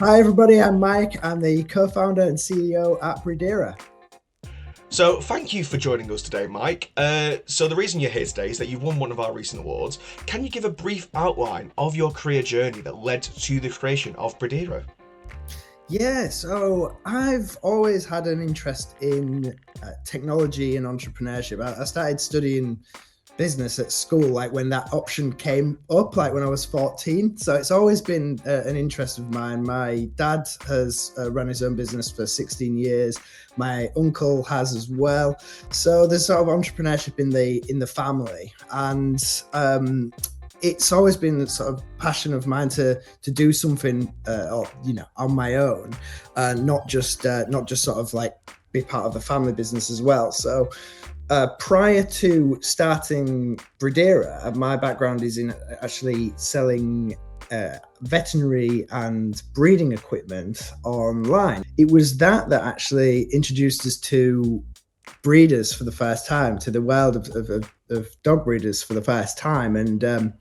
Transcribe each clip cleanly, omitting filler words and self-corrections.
Hi, everybody. I'm Mike. I'm the co-founder and CEO at Breedera. So, thank you for joining us today, Mike. So, the reason you're here today is that you've won one of our recent awards. Can you give a brief outline of your career journey that led to the creation of Breedera? Yeah, so I've always had an interest in technology and entrepreneurship. I started studying business at school, like when that option came up, like when I was 14. So it's always been an interest of mine. My dad has run his own business for 16 years. My uncle has as well. So there's sort of entrepreneurship in the family, and it's always been the sort of passion of mine to do something, on my own, not just sort of like be part of the family business as well. So prior to starting Breedera, my background is in actually selling veterinary and breeding equipment online. It was that actually introduced us to breeders for the first time, to the world of dog breeders for the first time. And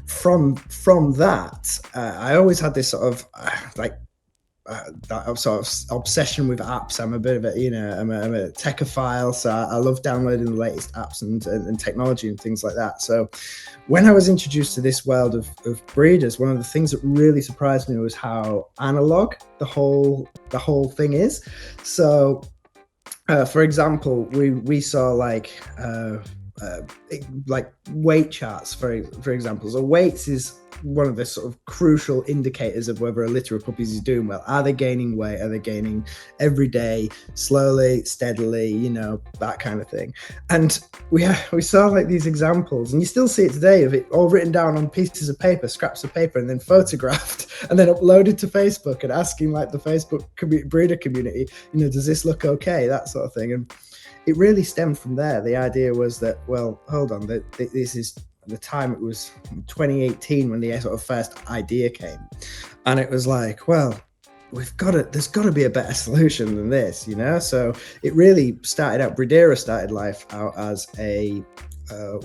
from that, I always had this sort of that sort of obsession with apps. I'm a bit of I'm a techophile, so I love downloading the latest apps and technology and things like that. So when I was introduced to this world of breeders, one of the things that really surprised me was how analog the whole thing is. So for example, we saw like weight charts, for example. So weights is one of the sort of crucial indicators of whether a litter of puppies is doing well. Are they gaining weight? Are they gaining every day, slowly, steadily, that kind of thing. And we saw like these examples, and you still see it today, of it all written down on pieces of paper, scraps of paper, and then photographed and then uploaded to Facebook and asking like the Facebook breeder community, does this look okay? That sort of thing. And it really stemmed from there. The idea was that, well, hold on, this is the time, it was 2018 when the sort of first idea came, and it was like, well, there's got to be a better solution than this, So it really started out. Breedera started life out as a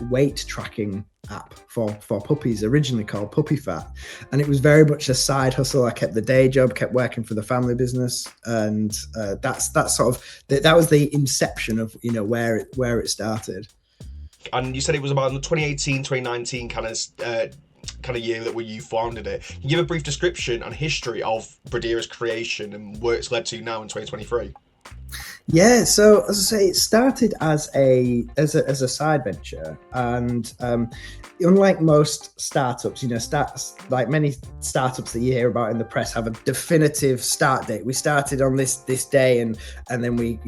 weight tracking app for puppies, originally called Puppy Fat, and it was very much a side hustle. I kept the day job, kept working for the family business, and that was the inception of where it started. And you said it was about in the 2018, 2019 kind of year that when you founded it. Can you give a brief description and history of Breedera's creation and where it's led to now in 2023? Yeah, so as I say, it started as a side venture, and unlike most startups, like many startups that you hear about in the press have a definitive start date. We started on this day, and then we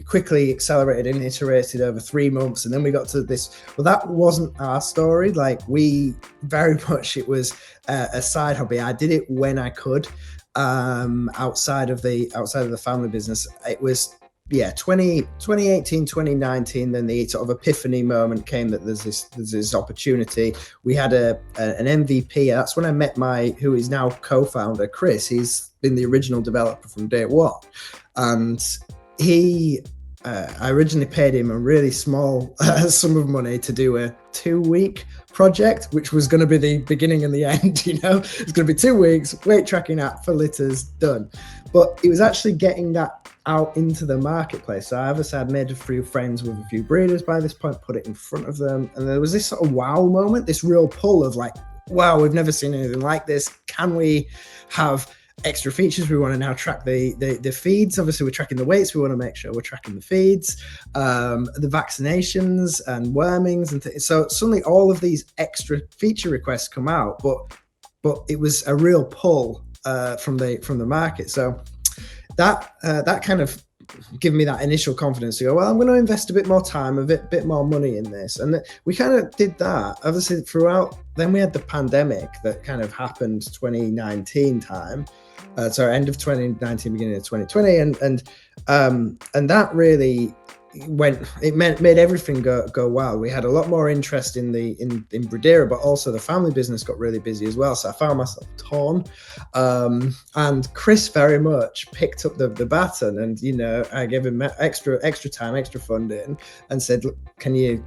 quickly accelerated and iterated over 3 months, and then we got to this. Well, that wasn't our story. Like, we very much, it was a side hobby. I did it when I could, outside of the family business. It was 2018, 2019, then the sort of epiphany moment came that there's this opportunity. We had an MVP. That's when I met who is now co-founder, Chris. He's been the original developer from day one, and I originally paid him a really small sum of money to do a 2-week project, which was going to be the beginning and the end. It's going to be 2 weeks, weight tracking app for litters, done. But it was actually getting that out into the marketplace. So I'd made a few friends with a few breeders by this point, put it in front of them, and there was this sort of wow moment, this real pull of like, wow, we've never seen anything like this. Can we have extra features? We want to now track the feeds. Obviously, we're tracking the weights. We want to make sure we're tracking the feeds, the vaccinations and wormings, and so suddenly all of these extra feature requests come out. But it was a real pull from the market. So that kind of give me that initial confidence to go, well, I'm going to invest a bit more time, a bit more money in this. And we kind of did that. Obviously, throughout, then we had the pandemic that kind of happened 2019 time. End of 2019, beginning of 2020. And that really made everything go wild. We had a lot more interest in Breedera, but also the family business got really busy as well. So I found myself torn. And Chris very much picked up the baton, and I gave him extra time, extra funding, and said, look, can you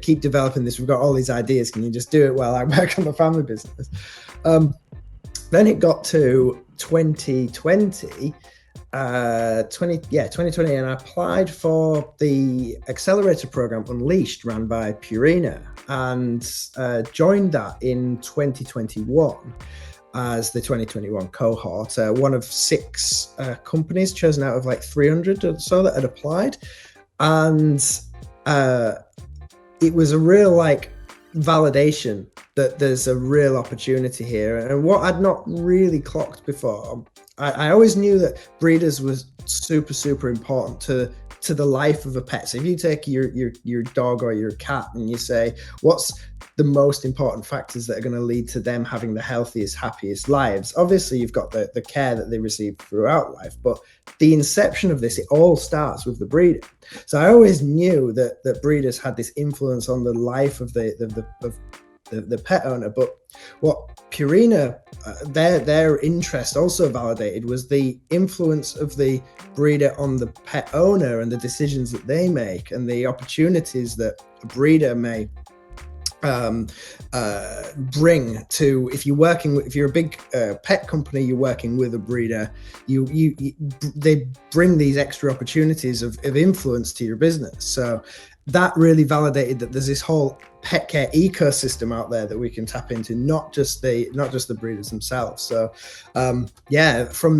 keep developing this? We've got all these ideas. Can you just do it while I work on the family business? Then it got to 2020, 2020, and I applied for the accelerator program Unleashed, ran by Purina, and joined that in 2021 as the 2021 cohort, one of 6 companies chosen out of like 300 or so that had applied. And it was a real like validation that there's a real opportunity here. And what I'd not really clocked before, I always knew that breeders was super important to the life of a pet. So if you take your dog or your cat and you say, what's the most important factors that are going to lead to them having the healthiest, happiest lives? Obviously, you've got the care that they receive throughout life, but the inception of this, it all starts with the breeder. So I always knew that breeders had this influence on the life of the pet owner. But what Purina, their interest also validated was the influence of the breeder on the pet owner and the decisions that they make and the opportunities that a breeder may bring to, if you're a big pet company, you're working with a breeder, they bring these extra opportunities of influence to your business. So that really validated that there's this whole pet care ecosystem out there that we can tap into, not just the breeders themselves. So from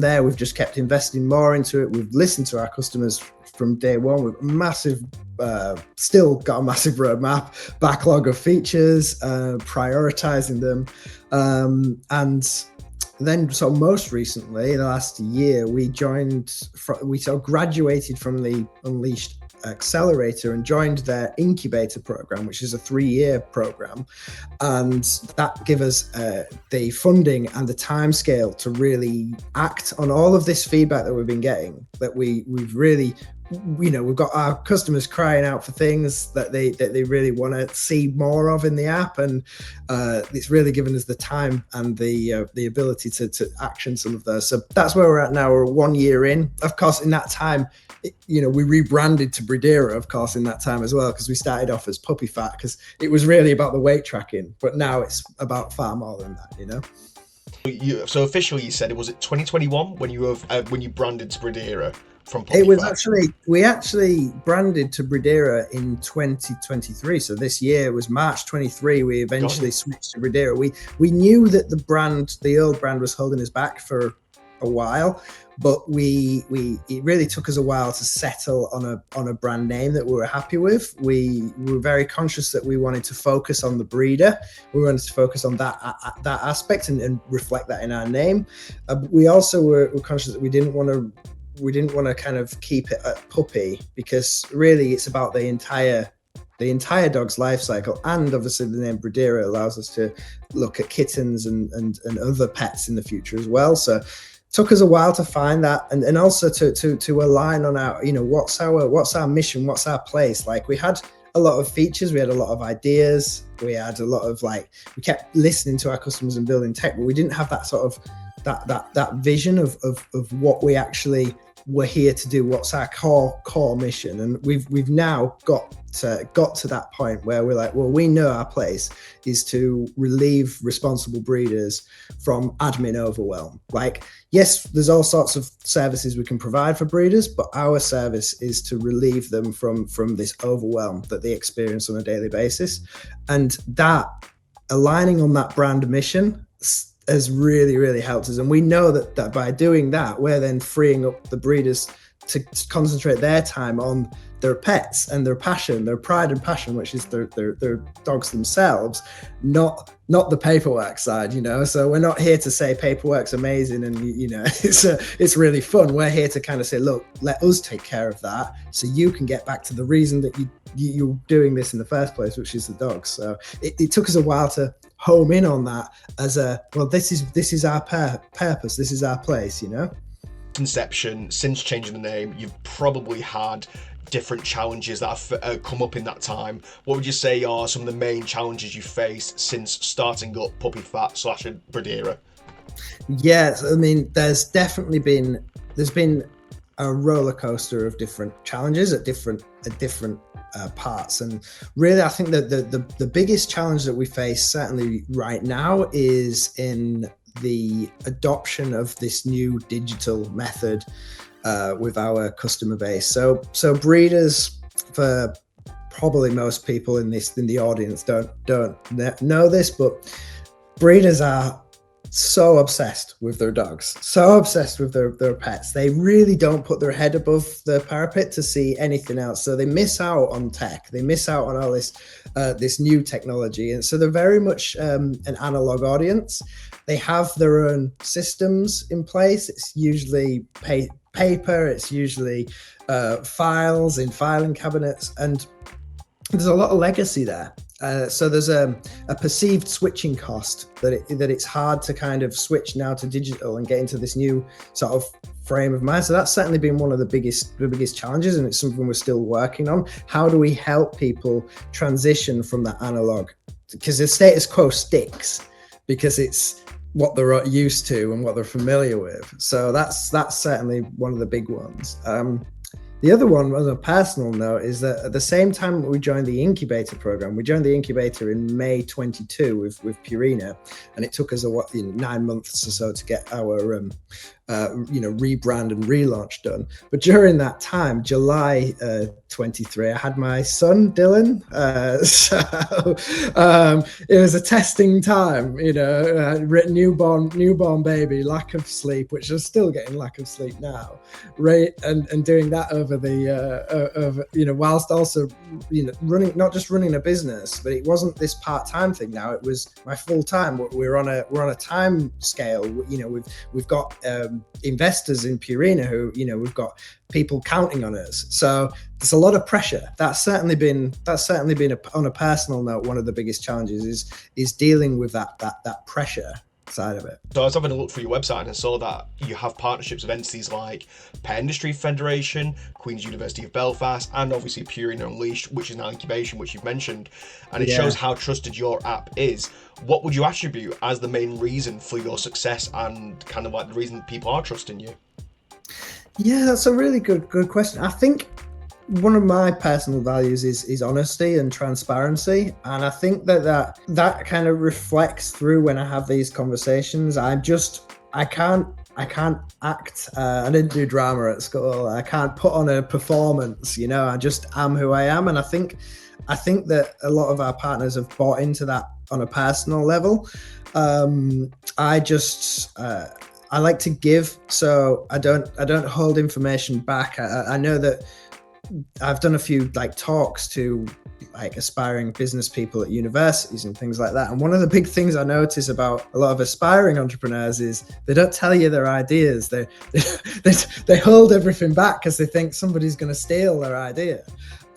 there we've just kept investing more into it. We've listened to our customers from day one. We've still got a massive roadmap, backlog of features, prioritizing them, and then so most recently, the last year, we graduated from the Unleashed accelerator and joined their incubator program, which is a 3-year program, and that gave us the funding and the time scale to really act on all of this feedback that we've been getting, that we've really, we've got our customers crying out for things that they really want to see more of in the app, and it's really given us the time and the ability to action some of those. So that's where we're at now. We're 1 year in. Of course, in that time, we rebranded to Breedera, of course, in that time as well, because we started off as Puppy Fat, because it was really about the weight tracking, but now it's about far more than that. So officially, you said it was 2021 when you branded to Breedera from Puppy It was Fat. we actually branded to Breedera in 2023. So this year was March 23. We eventually switched to Breedera. We knew that the old brand was holding us back for a while, but it really took us a while to settle on a brand name that we were happy with. We were very conscious that we wanted to focus on the breeder. We wanted to focus on that aspect and reflect that in our name. We also were conscious that we didn't want to kind of keep it at puppy, because really it's about the entire dog's life cycle. And obviously the name Breedera allows us to look at kittens and other pets in the future as well. So took us a while to find that, and also to align on our, what's our mission, what's our place. Like, we had a lot of features, we had a lot of ideas, we had a lot of we kept listening to our customers and building tech, but we didn't have that sort of that vision of what we actually were here to do, what's our core mission. And we've now got to that point where we're like, well, we know our place is to relieve responsible breeders from admin overwhelm. Like, yes, there's all sorts of services we can provide for breeders, but our service is to relieve them from this overwhelm that they experience on a daily basis. And that aligning on that brand mission has really, really helped us. And we know that by doing that, we're then freeing up the breeders to concentrate their time on their pets and their passion, their pride and passion, which is their dogs themselves, not the paperwork side, So we're not here to say paperwork's amazing and it's really fun. We're here to kind of say, look, let us take care of that, so you can get back to the reason that you're doing this in the first place, which is the dogs. So it took us a while to home in on that as this is our purpose, this is our place, Conception, since changing the name, you've probably had different challenges that have come up in that time. What would you say are some of the main challenges you faced since starting up Puppy Fat / Breedera? Yes, I mean, there's been a roller coaster of different challenges at different parts. And really, I think that the biggest challenge that we face certainly right now is in the adoption of this new digital method with our customer base. So breeders, for probably most people in the audience don't know this, but breeders are so obsessed with their dogs, so obsessed with their pets. They really don't put their head above the parapet to see anything else. So they miss out on tech. They miss out on all this new technology. And so they're very much an analog audience. They have their own systems in place. It's usually paper. It's usually files in filing cabinets. And there's a lot of legacy there. So there's a perceived switching cost that it's hard to kind of switch now to digital and get into this new sort of frame of mind. So that's certainly been one of the biggest challenges, and it's something we're still working on. How do we help people transition from that analog? Because the status quo sticks because it's what they're used to and what they're familiar with. So that's certainly one of the big ones. The other one, on a personal note, is that at the same time we joined the incubator program, we joined the incubator in May 22 with Purina, and it took us 9 months or so to get our rebrand and relaunch done. But during that time, July 23, I had my son Dylan. So it was a testing time, newborn baby, lack of sleep, which I'm still getting lack of sleep now, right? And doing that over whilst also running, not just running a business, but it wasn't this part-time thing. Now it was my full time. We're on a time scale. We've got investors in Purina who, we've got people counting on us. So there's a lot of pressure. That's certainly been on a personal note, one of the biggest challenges is dealing with that pressure side of it. So I was having a look through your website and I saw that you have partnerships with entities like Pet Industry Federation, Queen's University of Belfast, and obviously Purina Unleashed, which is now incubation, which you've mentioned. And it shows how trusted your app is. What would you attribute as the main reason for your success and kind of like the reason people are trusting you? Yeah, that's a really good question. I think one of my personal values is honesty and transparency, and I think that kind of reflects through when I have these conversations. I can't act. I didn't do drama at school. I can't put on a performance. I just am who I am, and I think that a lot of our partners have bought into that on a personal level. I like to give, so I don't hold information back. I know that I've done a few talks to aspiring business people at universities and things like that. And one of the big things I notice about a lot of aspiring entrepreneurs is they don't tell you their ideas. They hold everything back because they think somebody's going to steal their idea.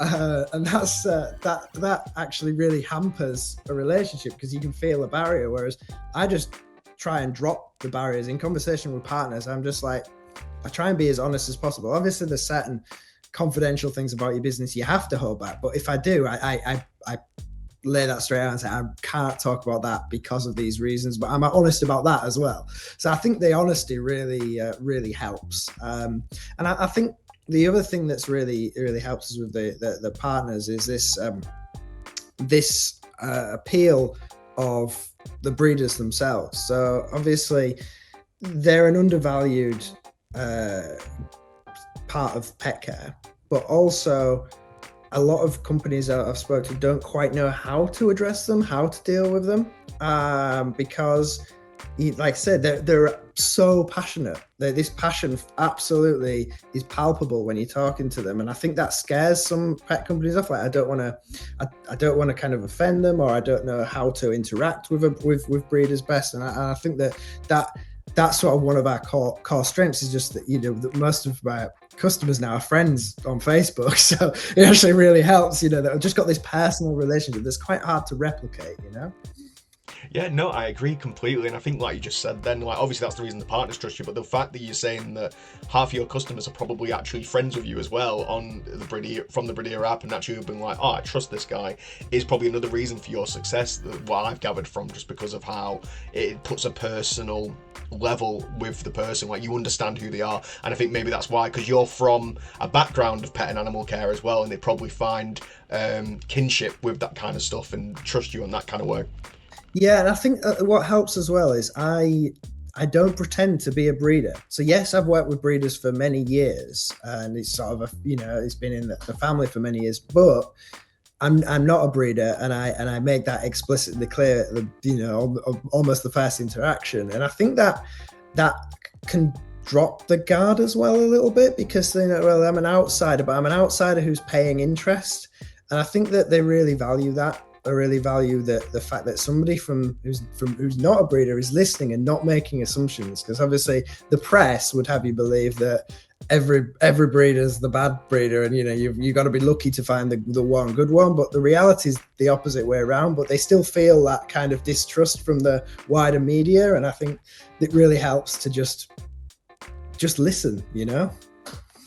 And that actually really hampers a relationship because you can feel a barrier. Whereas I just try and drop the barriers in conversation with partners. I'm just I try and be as honest as possible. Obviously, there's certain confidential things about your business you have to hold back, but if I do, I lay that straight out and say I can't talk about that because of these reasons, but I'm honest about that as well. So I think the honesty really helps, and I think the other thing that's really helps us with the partners is this appeal of the breeders themselves. So obviously they're an undervalued part of pet care, but also a lot of companies I've spoken to don't quite know how to address them, how to deal with them, because like I said, they're so passionate. This passion absolutely is palpable when you're talking to them, and I think that scares some pet companies off. I don't want to kind of offend them, or I don't know how to interact with breeders best. And I think that's sort of one of our core strengths is just that that most of our customers now are friends on Facebook, so it actually really helps. That I've just got this personal relationship that's quite hard to replicate. Yeah, no, I agree completely. And I think like you just said then, obviously that's the reason the partners trust you, but the fact that you're saying that half of your customers are probably actually friends with you as well on from the Breedera app and actually have been like, oh, I trust this guy, is probably another reason for your success, what I've gathered from, just because of how it puts a personal level with the person, you understand who they are. And I think maybe that's why, because you're from a background of pet and animal care as well, and they probably find kinship with that kind of stuff and trust you in that kind of way. Yeah, and I think what helps as well is I don't pretend to be a breeder. So yes, I've worked with breeders for many years, and it's sort of it's been in the family for many years. But I'm not a breeder, and I make that explicitly clear. Almost the first interaction, and I think that can drop the guard as well a little bit, because well, I'm an outsider, but I'm an outsider who's paying interest, and I think that they really value that. I really value the fact that somebody who's not a breeder is listening and not making assumptions, because obviously the press would have you believe that every breeder's the bad breeder, and you've got to be lucky to find the one good one. But the reality is the opposite way around. But they still feel that kind of distrust from the wider media, and I think it really helps to just listen.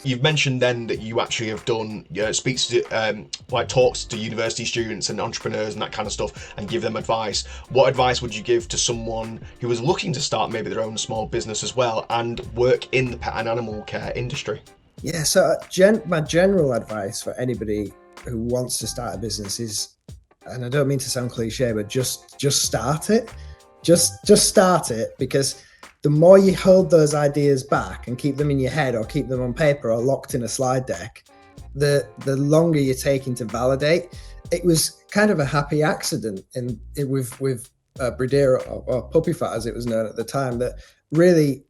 You've mentioned then that you actually have done speaks to like talks to university students and entrepreneurs and that kind of stuff, and give them advice. What advice would you give to someone who was looking to start maybe their own small business as well and work in the pet and animal care industry? Yeah, so my general advice for anybody who wants to start a business is, and I don't mean to sound cliche, but just start it. Just start it, because the more you hold those ideas back and keep them in your head or keep them on paper or locked in a slide deck, the longer you're taking to validate. It was kind of a happy accident with Breedera, or Puppy Fat as it was known at the time, that really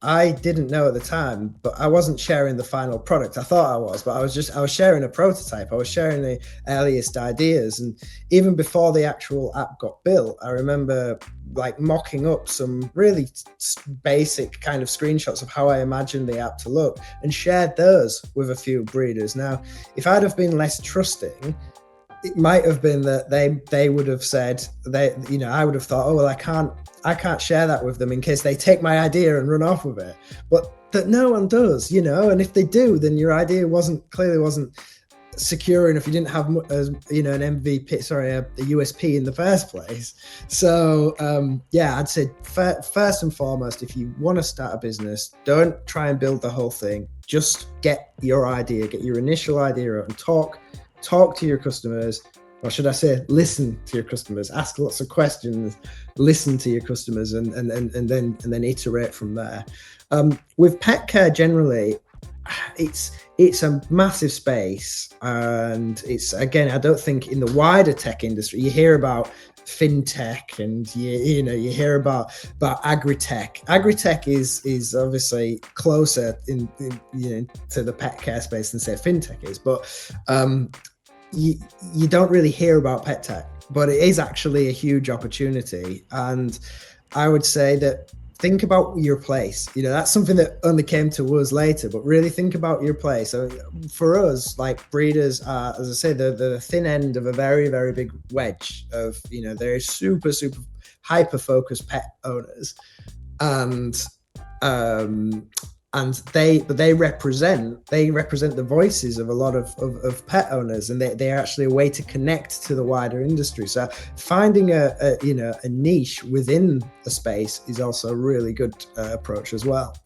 I didn't know at the time, but I wasn't sharing the final product. I thought I was, but I was sharing a prototype. I was sharing the earliest ideas. And even before the actual app got built, I remember like mocking up some really basic kind of screenshots of how I imagined the app to look, and shared those with a few breeders. Now, if I'd have been less trusting, it might have been that they would have said, I would have thought, oh, well, I can't share that with them in case they take my idea and run off with it. But that no one does, and if they do, then your idea wasn't secure enough. You didn't have an MVP, a USP in the first place. So I'd say first and foremost, if you want to start a business, don't try and build the whole thing. Just get your idea, get your initial idea out, and talk to your customers, or should I say, listen to your customers. Ask lots of questions, listen to your customers, and then iterate from there. With pet care generally, it's a massive space, and it's, again, I don't think in the wider tech industry you hear about fintech, and you hear about agri-tech. Agri-tech is obviously closer in to the pet care space than say fintech is, but you don't really hear about pet tech, but it is actually a huge opportunity. And I would say that think about your place. That's something that only came to us later, but really think about your place. So for us, like, breeders are, as I say, the thin end of a very, very big wedge of, they're super, super hyper focused pet owners. And they represent the voices of a lot of pet owners, and they're actually a way to connect to the wider industry. So finding a niche within a space is also a really good approach as well.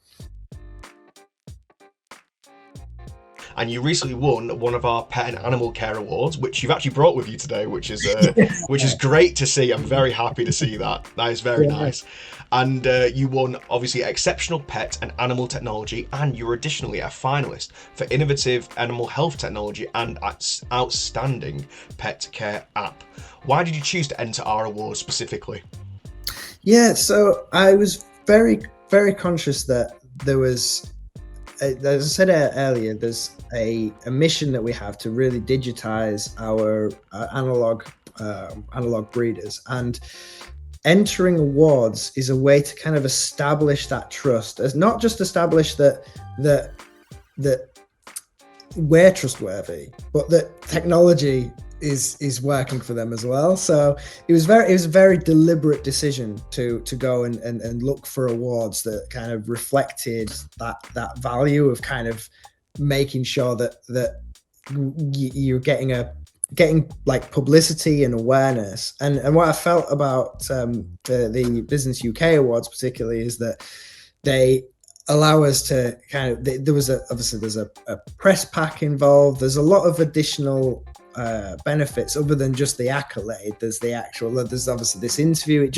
And you recently won one of our pet and animal care awards, which you've actually brought with you today, which is great to see. I'm very happy to see that. That is very nice. And you won, obviously, exceptional pet and animal technology, and you were additionally a finalist for innovative animal health technology and outstanding pet care app. Why did you choose to enter our award specifically? Yeah, so I was very, very conscious that there was, as I said earlier, there's a mission that we have to really digitize our analog breeders, and entering awards is a way to kind of establish that trust. It's not just establish that we're trustworthy, but that technology is working for them as well. So it was a very deliberate decision to go and look for awards that kind of reflected that value of kind of making sure that you're getting like publicity and awareness. And what I felt about the Business UK Awards particularly is that they allow us to kind of, there's a press pack involved. There's a lot of additional benefits other than just the accolade. There's obviously this interview.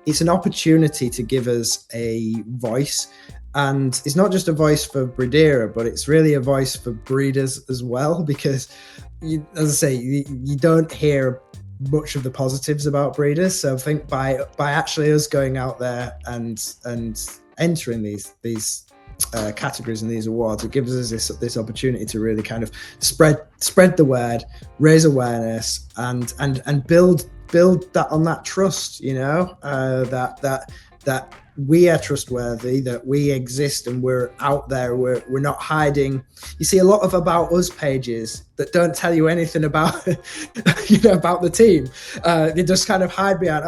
It's an opportunity to give us a voice. And it's not just a voice for Breedera, but it's really a voice for breeders as well, because as I say, you don't hear much of the positives about breeders. So I think by actually us going out there and entering these categories and these awards, it gives us this opportunity to really kind of spread the word, raise awareness, and build that on that trust, that we are trustworthy, that we exist and we're out there, we're not hiding. You see a lot of about us pages that don't tell you anything about about the team. They just kind of hide behind,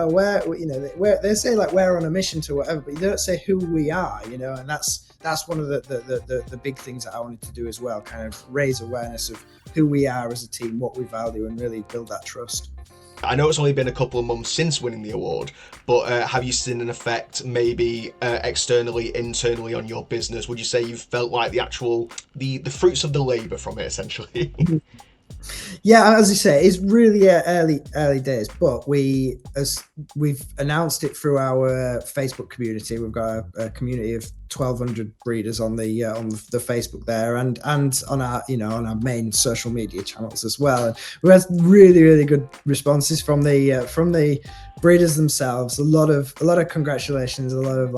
they say like we're on a mission to whatever, but you don't say who we are, and that's one of the big things that I wanted to do as well, kind of raise awareness of who we are as a team, what we value, and really build that trust. I know it's only been a couple of months since winning the award, but have you seen an effect maybe externally, internally on your business? Would you say you've felt like the fruits of the labour from it, essentially? Yeah, as you say, it's really early days, but we've announced it through our Facebook community. We've got a community of 1,200 breeders on the Facebook there, and on our main social media channels as well. And we had really good responses from the breeders themselves. A lot of congratulations, a lot of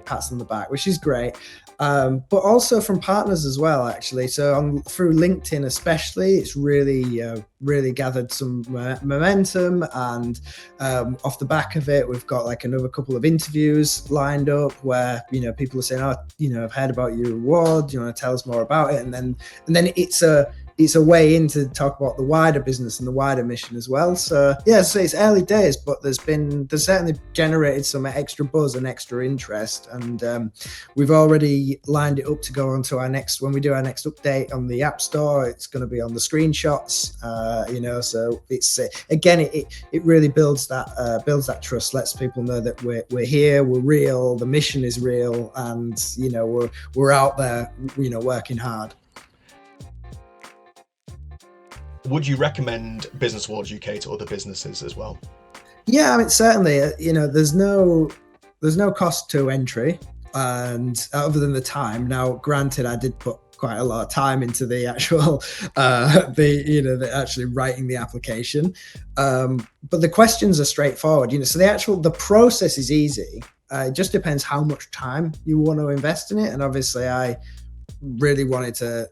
pats on the back, which is great. But also from partners as well, actually. So through LinkedIn especially, it's really gathered some momentum, and off the back of it, we've got like another couple of interviews lined up where people are saying, I've heard about your award, do you want to tell us more about it? And then it's a way in to talk about the wider business and the wider mission as well. So yeah, so it's early days, but there's certainly generated some extra buzz and extra interest, and we've already lined it up to go on to when we do our next update on the App Store. It's going to be on the screenshots, so it's again, it really builds that trust, lets people know that we're here, we're real, the mission is real, and we're out there, working hard. Would you recommend Business Awards UK to other businesses as well? Yeah, I mean, certainly, there's no cost to entry, and other than the time. Now, granted, I did put quite a lot of time into the actual, actually writing the application. But the questions are straightforward, so the process is easy. It just depends how much time you want to invest in it. And obviously I really wanted to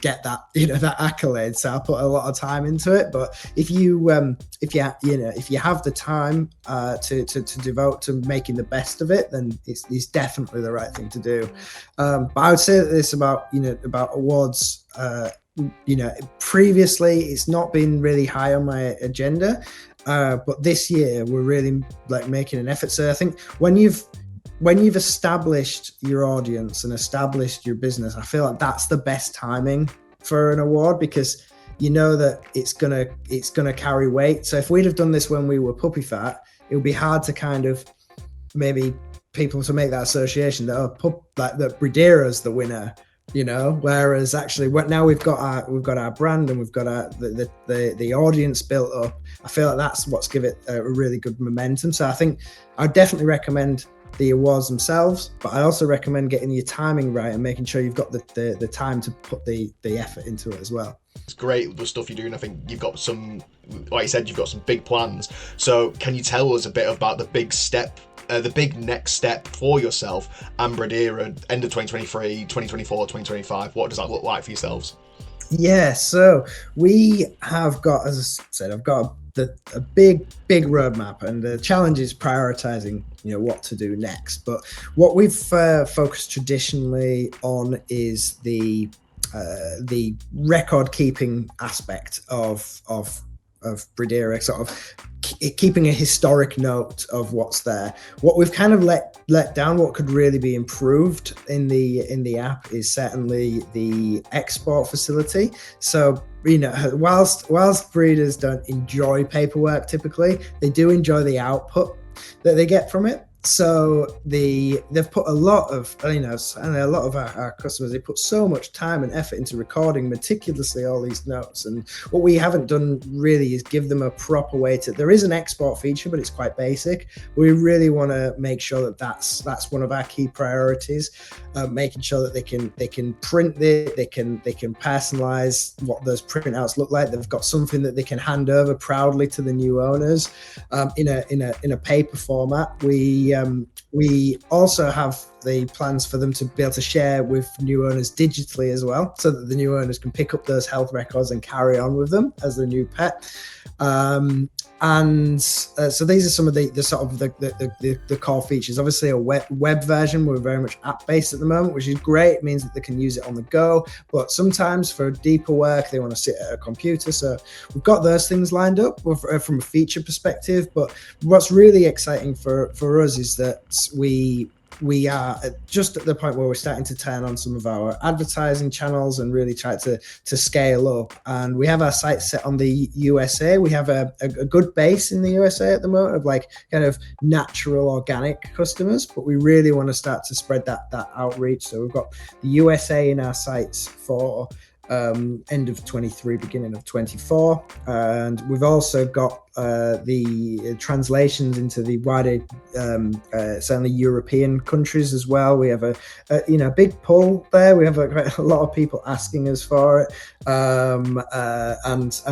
get that that accolade, so I put a lot of time into it. But if you have the time to devote to making the best of it, then it's definitely the right thing to do. But I would say that this about awards, previously it's not been really high on my agenda, but this year we're really making an effort. So I think when you've established your audience and established your business, I feel like that's the best timing for an award, because that it's gonna carry weight. So if we'd have done this when we were puppy fat, it would be hard to kind of maybe people to make that association that that Breedera's the winner, whereas actually now we've got our brand and we've got the audience built up. I feel like that's what's give it a really good momentum. So I think I'd definitely recommend the awards themselves, but I also recommend getting your timing right and making sure you've got the time to put the effort into it as well. It's great, the stuff you're doing. I think you've got some, like you said, you've got some big plans. So can you tell us a bit about the big next step for yourself and Breedera, end of 2023, 2024, 2025? What does that look like for yourselves? Yeah, so we have got, as I said, I've got a big roadmap, and the challenge is prioritizing what to do next. But what we've focused traditionally on is the record keeping aspect of Breedera, sort of keeping a historic note of what's there. What we've kind of let down, what could really be improved in the app, is certainly the export facility. So whilst breeders don't enjoy paperwork typically, they do enjoy the output that they get from it. So they've put a lot of, and a lot of our customers, they put so much time and effort into recording meticulously all these notes. And what we haven't done really is give them a proper way to. There is an export feature, but it's quite basic. We really want to make sure that that's one of our key priorities, making sure that they can print it, they can personalize what those printouts look like. They've got something that they can hand over proudly to the new owners in a paper format. We also have the plans for them to be able to share with new owners digitally as well, so that the new owners can pick up those health records and carry on with them as their new pet. So these are some of the sort of the core features. Obviously, a web version. We're very much app based at the moment, which is great. It means that they can use it on the go. But sometimes for deeper work, they want to sit at a computer. So we've got those things lined up from a feature perspective. But what's really exciting for us is that we are just at the point where we're starting to turn on some of our advertising channels and really try to scale up. And we have our sights set on the USA. We have a good base in the USA at the moment of like kind of natural organic customers, but we really want to start to spread that outreach. So we've got the USA in our sights for end of 23, beginning of 24, and we've also got the translations into the wider certainly European countries as well. We have a big pull there. We have a lot of people asking us for it, and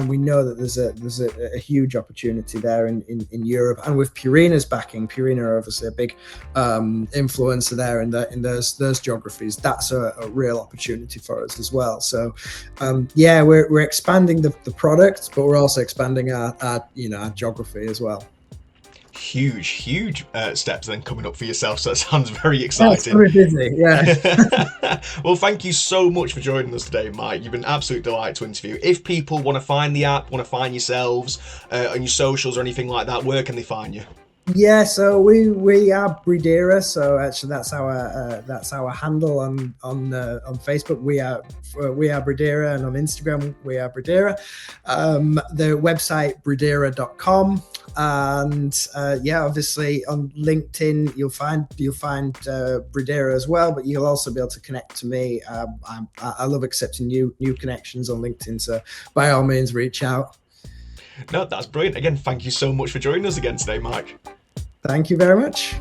we know that there's a huge opportunity there in Europe. And with Purina's backing, Purina are obviously a big influencer there in those geographies. That's a real opportunity for us as well. So we're expanding the product, but we're also expanding our geography as well. Huge steps then coming up for yourself, so that sounds very exciting. Very busy, yeah. Well, thank you so much for joining us today, Mike. You've been an absolute delight to interview. If people want to find the app, want to find yourselves on your socials or anything like that, where can they find you? Yeah, so we are Breedera. So actually, that's our handle on Facebook. We are Breedera, and on Instagram we are Breedera. The website breedera.com, and obviously on LinkedIn you'll find Breedera as well. But you'll also be able to connect to me. I love accepting new connections on LinkedIn. So by all means, reach out. No, that's brilliant. Again, thank you so much for joining us again today, Mike. Thank you very much.